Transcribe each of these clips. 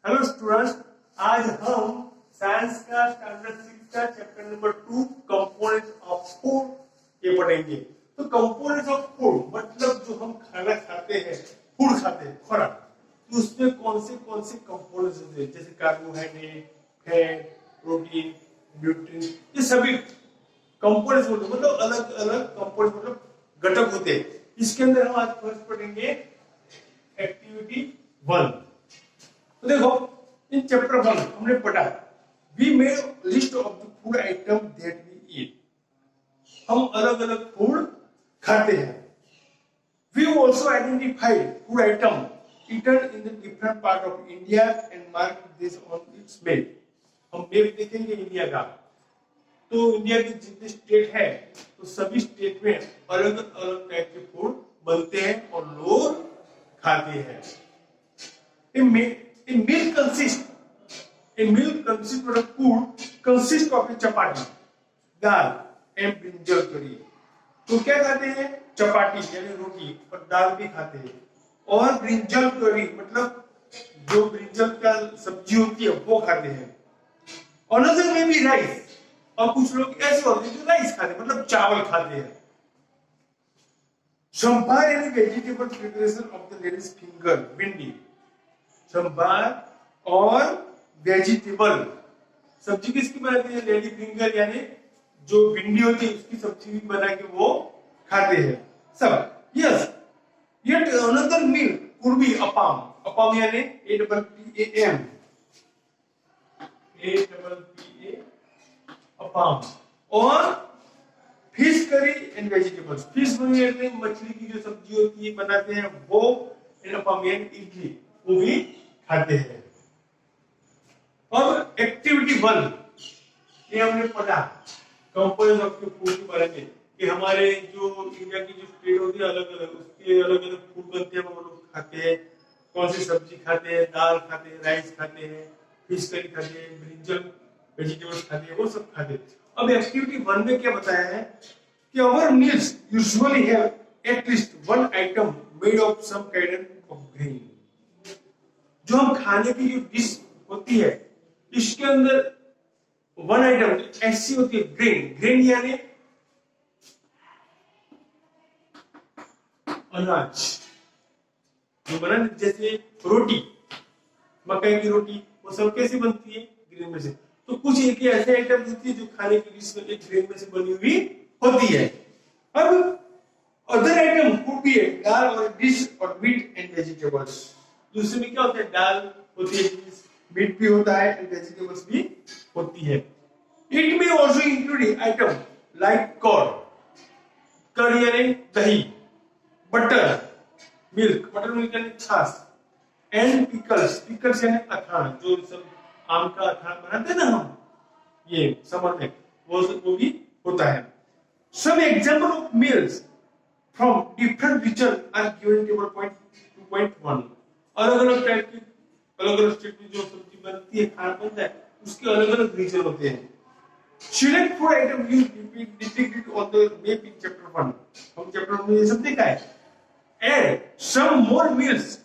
Hello students, आज हम science का स्टैंडर्ड 6 का chapter number 2 components of food ये पढ़ेंगे। तो कंपोनेंट्स ऑफ फूड मतलब जो हम खाना खाते हैं, फूड खाते हैं, खुराक, तो उसमें कौन से कंपोनेंट्स होते हैं, जैसे कार्बोहाइड्रेट, फैट, प्रोटीन, न्यूट्रिएंट्स, ये सभी कंपोनेंट्स होते हैं, मतलब अलग अलग कंपोनेंट्स मतलब घटक होते हैं। इसके अंदर हम आज फर्स्ट पढ़ेंगे एक्टिविटी 1। तो देखो, इन चैप्टर 1 हमने पढ़ा we made list of the food item that we eat. हम अलग अलग फूड खाते हैं। We also identified food item eaten in the different part of India and mark this on its map. हम मैप देखेंगे India का, तो India के जितने स्टेट है तो सभी स्टेट में अलग अलग टाइप के फूड बनते हैं और लोग खाते हैं। A meal consists of food consists of a chapati, dal and brinjal curry। तो क्या खाते हैं? चपाटी यानी रोटी और दाल भी खाते हैं, और ब्रिंजल करी मतलब जो ब्रिंजल का सब्जी होती है वो खाते हैं। Another may be rice, और कुछ लोग ऐसे होते हैं जो राइस खाते हैं मतलब चावल खाते हैं। Sambar is a vegetable preparation of the lady's finger, भिंडी। संभार और वेजिटेबल सब्जी किसकी बनाती है? लेडी फिंगर यानी जो भिंडी होती है उसकी सब्जी भी बना के वो खाते हैं सब। Yes, yet another meal could be appam. Appam यानी APPAM, अपाम। और fish curry and vegetables, fish यानी मछली की जो सब्जी होती है बनाते हैं वो, अपाम यानी इडली, वो भी खाते हैं। अब एक्टिविटी 1 ये हमने पढ़ा कंपोनेंट्स ऑफ फूड के बारे में कि हमारे जो इंडिया की जो स्टेट होती है अलग अलग, उसके अलग अलग फूड बनते हैं, वो लोग खाते हैं। कौन सी सब्जी खाते हैं? दाल खाते हैं, राइस खाते हैं, फिश करी खाते हैं, ब्रिंजल वेजिटेबल्स खाते हैं, वो सब खाते हैं। अब एक्टिविटी 1 में क्या बताया है कि our meals usually have at least one item made of some kind of grain. जो हम खाने की जो डिश होती है इसके अंदर वन आइटम ऐसी होती है ग्रेन। ग्रेन यानी अनाज जो बना, जैसे रोटी, मकई की रोटी, वो सब कैसे बनती है? ग्रेन में से। तो कुछ एक ऐसे आइटम होती है जो खाने की डिश में ग्रेन में से बनी हुई होती है। अब अदर आइटम कुड बी दाल और डिश और मीट एंड वेजिटेबल्स। दूसरे में क्या होता है? दाल होती है, मीट भी होता है एंड वेजिटेबल्स भी होती है। It may also include item like curd यानी दही, बटर मिल्क यानी छाछ, एंड पिकल्स यानी अचार, जो सब आम का अचार बनाते हैं ना हम ये समर में, वो भी होता है। Some example of meals from different region are given table point 2.1। अलग अलग टाइप की अलग अलग स्टेट में जो सब्जी बनती है, खाना बनता है, उसके अलग अलग रीजन होते हैं। Select food item you depicted on the map in chapter 1। हम चैप्टर 1 में ये सब देखा है। Add some more meals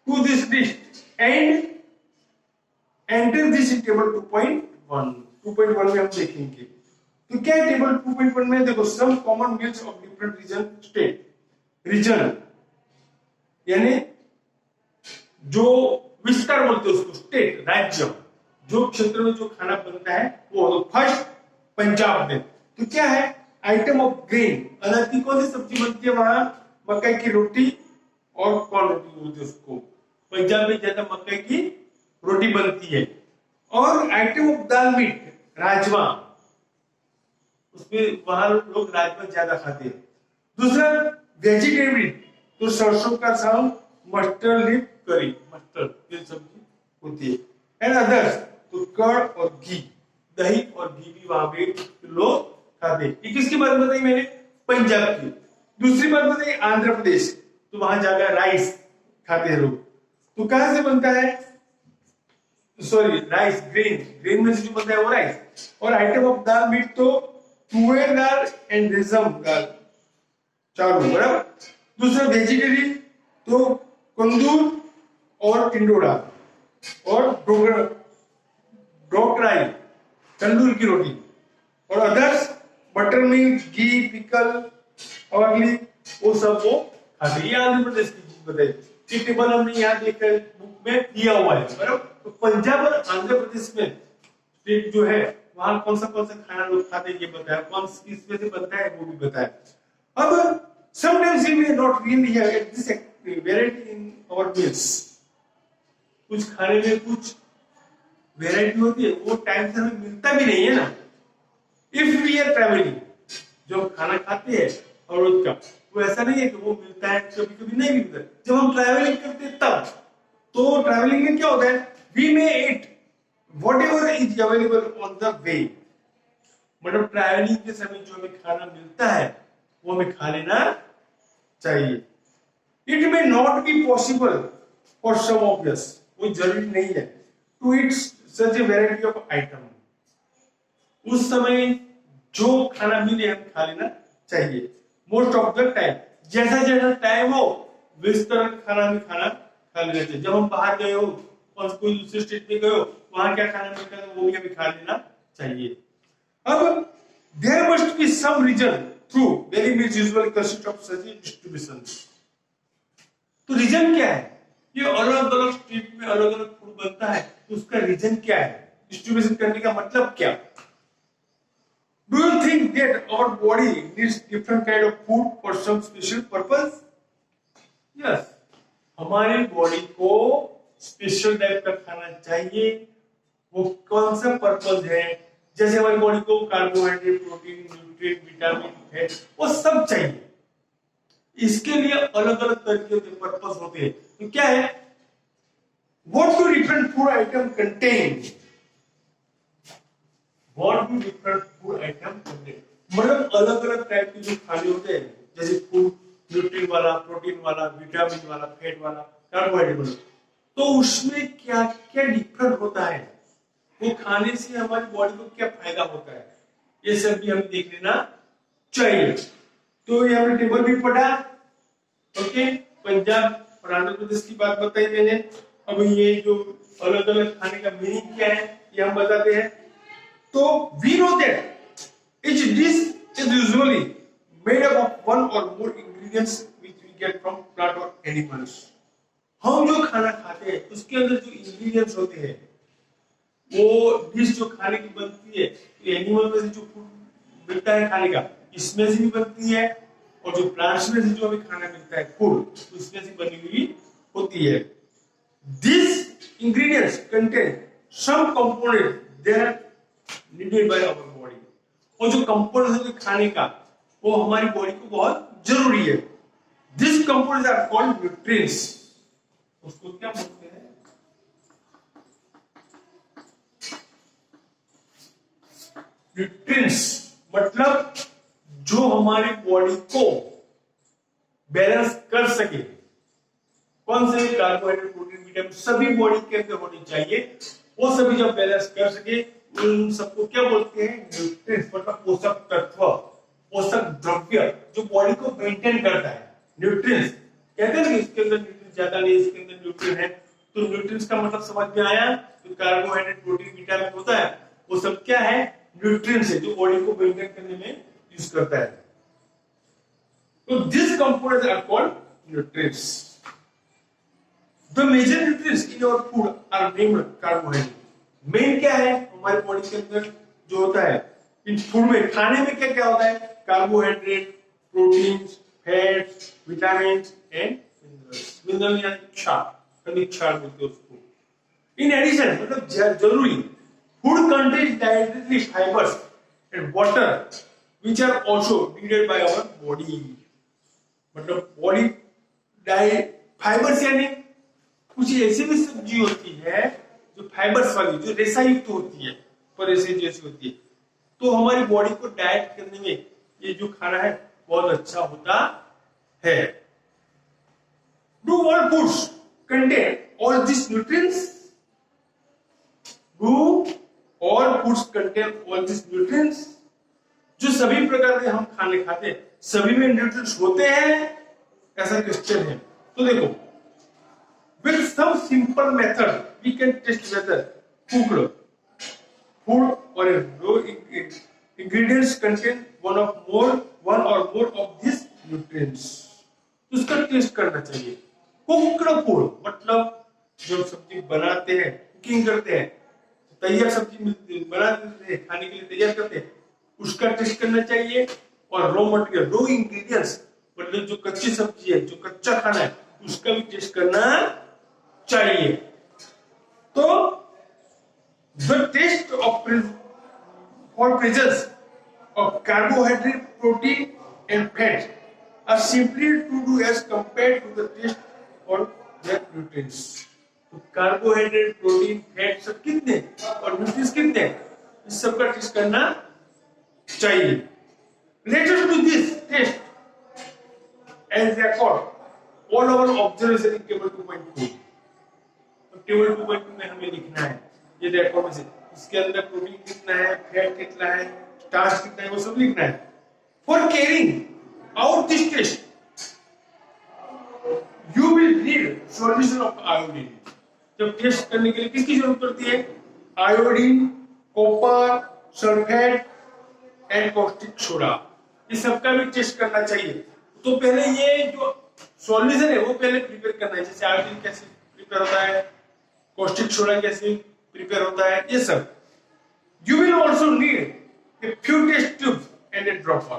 to this list and enter this in table 2.1। 2.1 में हम देखेंगे तो क्या है टेबल 2.1 में? देखो, some common meals of different region state. Region यानी जो विस्तार बोलते हैं उसको, स्टेट राज्य, जो क्षेत्र में जो खाना बनता है वो। फर्स्ट पंजाब में तो क्या है? आइटम ऑफ ग्रेन, अनाज की कौन सी सब्जी बनती है वहां? मकई की रोटी और कौन रोटी बोलते हैं उसको? पंजाब में ज्यादा मकई की रोटी बनती है। और आइटम ऑफ दाल मीट, राजमा, उसमें वहां लोग राजमा ज्यादा खाते हैं। दूसरा वेजिटेबल तो सरसों का साग, मस्टर्ड लीफ करी, मस्टर्ड ये सब्जी होती है। एंड अदर्स तो कर्ड और घी, दही और घी भी वहां पे लोग खाते हैं। ये किसकी बात बताई मैंने? पंजाब की। दूसरी बात बताई आंध्र प्रदेश, तो वहां जाकर राइस खाते हैं लोग। तो कहां से बनता है? सॉरी, राइस ग्रेन में से जो बनता है वो राइस। और आइटम ऑफ दाल मीट तो तुअर दाल एंड रेशम दाल, चारों बराबर। दूसरा वेजिटेरियन तो कंदूर और टिंडोरा। और ढोकराई तंदूर की रोटी, और अदर्स बटर मिल्क, घी, पिकल और अगली वो सब वो खाते। ये आंध्र प्रदेश की चीज बताई। ये टेबल हमने यहाँ देखकर बुक में दिया हुआ है, बराबर। तो पंजाब और आंध्र प्रदेश में स्टेट जो है वहां कौन सा खाना लोग खाते हैं ये बताया, कौन किस में से बनता है वो भी बताया। अब sometimes we may not really have this variety in our meals. कुछ खाने में कुछ वेराइटी होती है, वो टाइम से हमें मिलता भी नहीं है ना। इफ वी आर ट्रैवलिंग, जो खाना खाते हैं और रोज का, वो ऐसा नहीं है कि वो मिलता है, कभी कभी नहीं भी मिलता। जब हम ट्रैवलिंग करते हैं तब, तो ट्रैवलिंग में क्या होता है, we may eat whatever is available on the way. मतलब ट्रैवलिंग के समय जो हमें खाना मिलता है वो हमें खा लेना चाहिए। It may not be possible for some of us, कोई जरूरी नहीं है, to eat such a variety of item. उस समय जो खाना मिले हम खा लेना चाहिए। मोस्ट ऑफ द टाइम, जैसा जैसा टाइम हो वैसे तरह खाना भी खा लेना चाहिए। जब हम बाहर गए हो और कोई दूसरे स्टेट में गए हो, वहां क्या खाना मिलता है वो भी हमें खा लेना चाहिए। अब there must be some reason through very meals usually consist of such distribution. तो रीजन क्या है, ये अलग अलग स्टेट में अलग अलग फूड बनता है, तो उसका रीजन क्या है, डिस्ट्रीब्यूशन करने का मतलब क्या। Do you think that our body needs different kind of food for some special purpose? Yes, हमारी बॉडी को स्पेशल टाइप का खाना चाहिए। वो कौन सा पर्पस है, जैसे हमारी बॉडी को carbohydrate, protein, nutrient, vitamin, fat, वो सब चाहिए। इसके लिए अलग अलग तरीके के पर्पस होते हैं। तो क्या है, what do different food item contain? What do different food item contain? मतलब अलग अलग टाइप के जो खाने होते हैं, जैसे फूड, न्यूट्रिएंट वाला, प्रोटीन वाला, विटामिन वाला, फैट वाला, कार्बोहाइड्रेट वाला, तो उसमें क्या क्या डिफरेंट होता है, वो खाने से हमारी बॉडी को क्या फायदा होता है, ये सब भी हमें देख लेना चाहिए। तो ये हमने टेबल भी पढ़ा, ओके। पंजाब और आंध्र प्रदेश की बात बताई मैंने। अब ये जो अलग अलग खाने का मीनिंग क्या है ये हम बताते हैं। तो we know that each dish is usually made up of one or more ingredients which we get from plant or animals. हम जो खाना खाते हैं उसके अंदर जो इंग्रेडिएंट्स होते हैं, वो डिश जो खाने की बनती है, एनिमल में से जो फूड मिलता है खाने का, इसमें से भी बनती है, और जो प्लांट्स में से जो हमें खाना मिलता है फूड, उसमें से बनी हुई होती है। These ingredients contain some components that are needed by our body. और जो कंपोनेंट्स है खाने का, वो हमारी बॉडी को बहुत जरूरी है। These components are called nutrients. उसको क्या बोलते हैं, न्यूट्रिएंट्स। मतलब जो हमारी बॉडी को बैलेंस कर सके। कौन से, कार्बोहाइड्रेट, प्रोटीन, विटामिन, सभी बॉडी के अंदर होनी चाहिए। वो सभी जब बैलेंस कर सके, उन सबको क्या बोलते हैं, न्यूट्रिएंट्स। मतलब पोषक तत्व, पोषक द्रव्य जो बॉडी को मेंटेन करता है। न्यूट्रिएंट्स कहते हैं ना, इसके अंदर न्यूट्रिएंट्स ज्यादा नहीं, इसके अंदर न्यूट्रिएंट है। तो न्यूट्रिएंट्स का मतलब समझ में आया। तो कार्बोहाइड्रेट, प्रोटीन, विटामिन होता है, वो सब क्या है, न्यूट्रिएंट्स है, जो बॉडी को मेंटेन करने में यूज करता है। तो this components are called nutrients. The major nutrients in our food are named carbohydrate. Main क्या है हमारी बॉडी के अंदर जो होता है इन फूड में, खाने में क्या क्या होता है, carbohydrate, protein, fat, vitamin and minerals. Mineral यानी क्षार, खनिज क्षार बोलते हैं उसको। इन एडिशन, मतलब जरूरी, food contains dietary fibres and water which are also needed by our body. मतलब बॉडी डाइट, फाइबर्स यानी कुछ ऐसी भी सब्जी होती है जो फाइबर्स वाली, जो रेशा युक्त होती है, पर रेशे जैसी होती है, तो हमारी बॉडी को डाइट करने में ये जो खाना है बहुत अच्छा होता है। Do all foods contain all these nutrients? Do all foods contain all these nutrients? जो सभी प्रकार के हम खाने खाते हैं, सभी में न्यूट्रिएंट्स होते हैं, ऐसा क्वेश्चन है। तो देखो, with some simple method we can test whether cooked food or a raw ingredients contain one or more of these nutrients. उसका टेस्ट करना चाहिए। कुक्ड फूड मतलब जो सब्जी बनाते हैं, कुकिंग करते हैं, तैयार सब्जी बनाते हैं, खाने के लिए तैयार करते हैं, उसका टेस्ट करना चाहिए। और रॉ मटेरियल, रॉ इंग्रेडिएंट्स मतलब जो कच्ची सब्जी है, जो कच्चा खाना है, उसका भी टेस्ट करना चाहिए। तो the taste of for presence of carbohydrate, protein and fat are simply to do as compared to the taste for their nutrients. तो कार्बोहाइड्रेट, प्रोटीन, फैट सब कितने और न्यूट्रिएंट्स कितने, इस सब का टेस्ट करना चाहिए। Let us do this test and record all our observation in table 2.2. तो टेबल 2.2 में हमें लिखना है ये रिकॉर्ड में से इसके अंदर प्रोटीन कितना है, फैट कितना है, स्टार्च कितना है, वो सब लिखना है। For carrying out this test you will need solution of iodine. जब टेस्ट करने के लिए किसकी जरूरत पड़ती है? Iodine, copper, sulphate and caustic soda, इस सबका भी टेस्ट करना चाहिए। तो पहले ये जो सॉल्यूशन है वो पहले प्रिपेयर करना है, जैसे आयोडीन कैसे प्रिपेयर होता है, कॉस्टिक सोडा कैसे प्रिपेयर होता है, ये सब। You will also need a few test tubes and a dropper.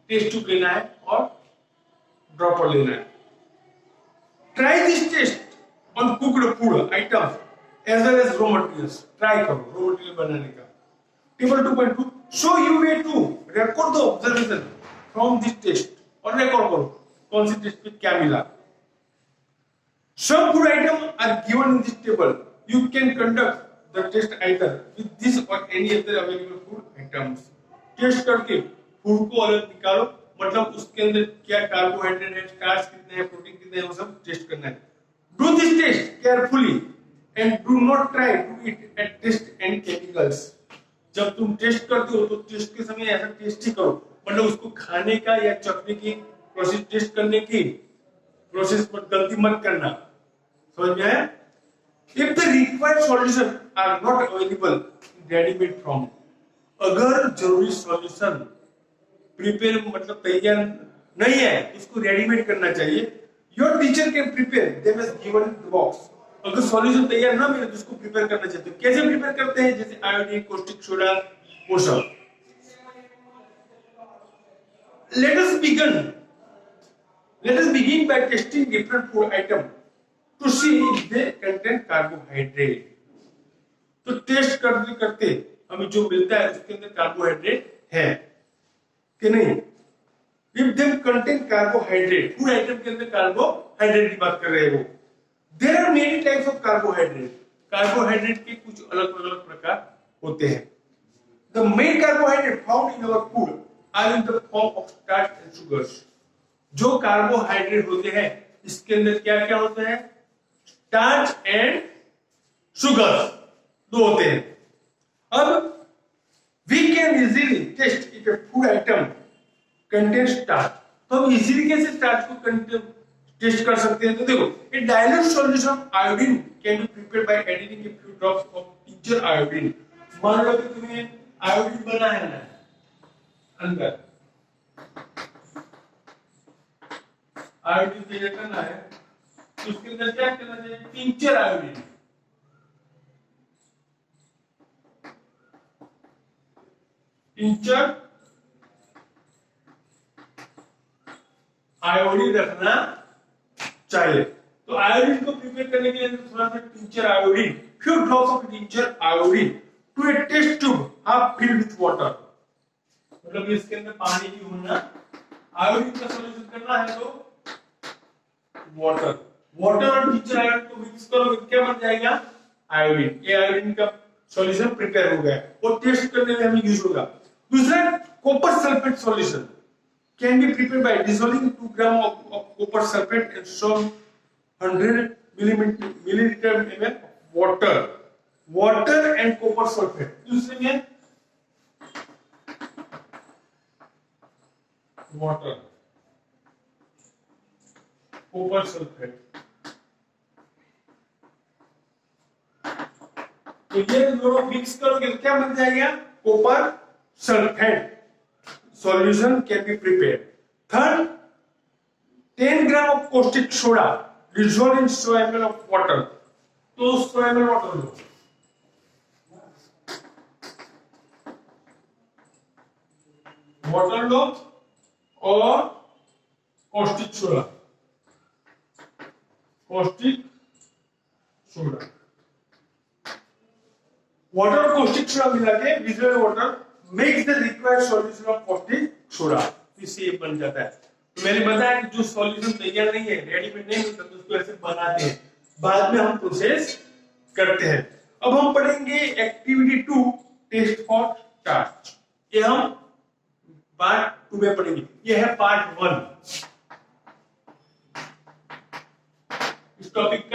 Test tube लेना है और ड्रॉपर लेना है। Try this test on cooked food items as well as raw materials. Try करो रॉ मटेरियल बनाने का। Table 2.2 so you way to record the observation from this test, और record करो कौन सी टेस्ट में क्या मिला। Some food items are given in this table. You can conduct the test either with this or any other available food items. Test करके food को अलग निकालो, मतलब उसके अंदर क्या कार्बोहाइड्रेट है, स्टार्च कितने हैं, प्रोटीन कितने हैं, वो सब टेस्ट करना है। Do this test carefully and do not try to eat and test any chemicals. जब तुम टेस्ट करते हो तो टेस्ट के समय ऐसा टेस्ट ही करो, मतलब उसको खाने का या चखने की प्रोसेस, टेस्ट करने की प्रोसेस पर गलती मत करना। समझ में आया? If the required solution are not available in ready-made form, अगर जरूरी सॉल्यूशन प्रिपेयर मतलब तैयार नहीं है, उसको रेडीमेड करना चाहिए। Your teacher can prepare them as given in the box. अगर सॉल्यूशन तैयार ना मिले तो उसको प्रिपेयर करना चाहिए। तो कैसे प्रिपेयर करते हैं? जैसे आयोडीन, कॉस्टिक सोडा, वो सब। Let us begin by testing different food items to see if they contain carbohydrate. तो टेस्ट करते करते हमें जो मिलता है उसके अंदर कार्बोहाइड्रेट है कि नहीं। If they contain carbohydrate, food item के अंदर कार्बोहाइड्रेट की बात कर रहे हैं वो। There are many types of carbohydrate. Carbohydrate के कुछ अलग अलग प्रकार होते हैं। The main carbohydrate found in our food are in the form of starch and sugars. जो कार्बोहाइड्रेट होते हैं इसके अंदर क्या क्या होते हैं? स्टार्च एंड शुगर, दो होते हैं। अब we can easily test if a food item contains starch. तो हम इजीली कैसे स्टार्च को टेस्ट कर सकते हैं? तो देखो, a dilute solution of iodine can be prepared by adding a few drops of tincture iodine. मान लो कि तुम्हें आयोडीन बना है ना अंदर, आयोडीन तैयार करना है, तो उसके अंदर क्या करना चाहिए? Tincture iodine. टिंचर आयोडीन रखना चाहिए। तो आयोडीन को प्रिपेयर करने के लिए थोड़ा सा tincture iodine, few drops of tincture iodine to a test tube half filled with water. मतलब इसके अंदर पानी की होना, आयोडीन का सॉल्यूशन करना है तो वाटर और टिंचर आयोडीन को मिक्स करो, क्या बन जाएगा? आयोडीन। ये आयोडीन का सॉल्यूशन प्रिपेयर हो गया और टेस्ट करने में हमें यूज होगा। दूसरा, copper sulphate solution can be prepared by dissolving 2 gram of copper sulfate in some 100 milliliter ml of water and copper sulfate. दूसरे में water, copper sulfate तो ये दोनों मिक्स करोगे तो क्या बन जाएगा? Copper sulphate solution can be prepare. Third, 10 gram of caustic soda dissolved in 100 ml of water। तो 100 ml वाटर लो, वाटर लो और caustic soda वाटर और caustic soda मिला के dissolve water makes the required solution of caustic soda। इससे ये बन जाता है। तो मैंने बताया कि जो सॉल्यूशन तैयार नहीं है, रेडीमेड नहीं होता, तो उसको ऐसे बनाते हैं, बाद में हम प्रोसेस करते हैं। अब हम पढ़ेंगे एक्टिविटी 2 टेस्ट फॉर चार्ज। ये हम पार्ट 2 में पढ़ेंगे। ये है पार्ट 1 इस टॉपिक का।